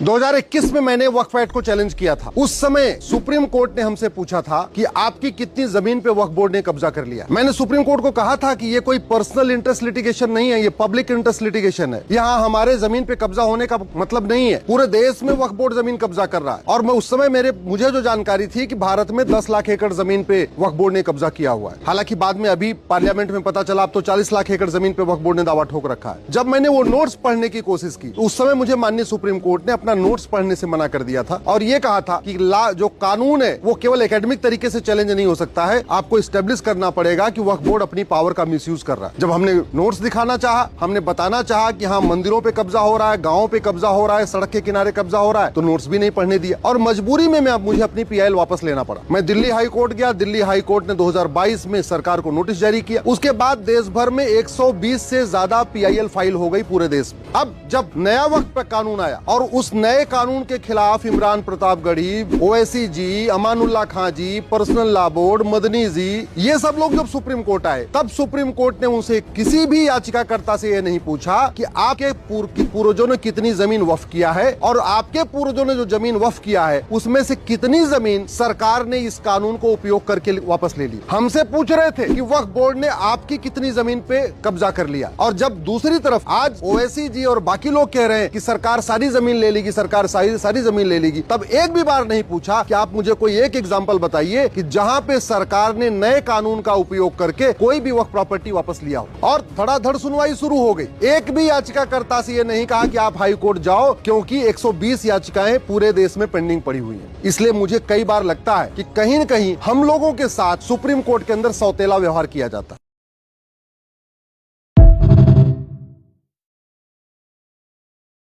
2021 में मैंने वक्फ एक्ट को चैलेंज किया था। उस समय सुप्रीम कोर्ट ने हमसे पूछा था कि आपकी कितनी जमीन पे वक्फ बोर्ड ने कब्जा कर लिया। मैंने सुप्रीम कोर्ट को कहा था कि ये कोई पर्सनल इंटरेस्ट लिटिगेशन नहीं है, ये पब्लिक इंटरेस्ट लिटिगेशन है। यहाँ हमारे जमीन पे कब्जा होने का मतलब नहीं है, पूरे देश में वक्फ बोर्ड जमीन कब्जा कर रहा है। और मैं उस समय मुझे जो जानकारी थी कि भारत में 10 लाख एकड़ जमीन पे वक्फ बोर्ड ने कब्जा किया हुआ है। हालांकि बाद में अभी पार्लियामेंट में पता चला अब तो 40 लाख एकड़ जमीन पे वक्फ बोर्ड ने दावा ठोक रखा है। जब मैंने वो नोट्स पढ़ने की कोशिश की उस समय मुझे माननीय सुप्रीम कोर्ट ने अपना नोट्स पढ़ने से मना कर दिया था और ये कहा था कि जो कानून है वो केवल एकेडमिक तरीके से चैलेंज नहीं हो सकता है, आपको इस्टेब्लिश करना पड़ेगा कि वक्फ बोर्ड अपनी पावर का मिसयूज कर रहा है। जब हमने नोट्स दिखाना चाहा, हमने बताना चाहा कि हाँ मंदिरों पे कब्जा हो रहा है, गाँव पे कब्जा हो रहा है, सड़क के किनारे कब्जा हो रहा है, तो नोट्स भी नहीं पढ़ने दिया और मजबूरी में मुझे अपनी PIL वापस लेना पड़ा। मैं दिल्ली हाई कोर्ट गया। दिल्ली हाई कोर्ट ने 2022 में सरकार को नोटिस जारी किया। उसके बाद देश भर में 120 से ज्यादा PIL फाइल हो गई पूरे देश में। अब जब नया वक्फ कानून आया और उस नए कानून के खिलाफ इमरान प्रतापगढ़ी, ओवैसी जी, अमानुल्लाह खां जी, पर्सनल लॉ बोर्ड, मदनी जी, ये सब लोग जब सुप्रीम कोर्ट आए तब सुप्रीम कोर्ट ने उनसे किसी भी याचिकाकर्ता से यह नहीं पूछा कि आपके पूर्वजों ने कितनी जमीन वक्फ किया है और आपके पूर्वजों ने जो जमीन वक्फ किया है उसमें से कितनी जमीन सरकार ने इस कानून को उपयोग करके वापस ले ली। हमसे पूछ रहे थे कि वक्फ बोर्ड ने आपकी कितनी जमीन पे कब्जा कर लिया। और जब दूसरी तरफ आज ओवैसी जी और बाकी लोग कह रहे हैं कि सरकार सारी जमीन ले लेगी, सरकार सारी जमीन ले लेगी, तब एक भी बार नहीं पूछा कि आप मुझे कोई एक एग्जांपल बताइए कि जहां पे सरकार ने नए कानून का उपयोग करके कोई भी वक्फ प्रॉपर्टी वापस लिया हो। और धड़ाधड़ सुनवाई शुरू हो गई। एक भी याचिकाकर्ता से ये नहीं कहा कि आप हाई कोर्ट जाओ, क्योंकि 120 याचिकाएं पूरे देश में पेंडिंग पड़ी हुई हैं। इसलिए मुझे कई बार लगता है कि कहीं न कहीं हम लोगों के साथ सुप्रीम कोर्ट के अंदर सौतेला व्यवहार किया जाता है।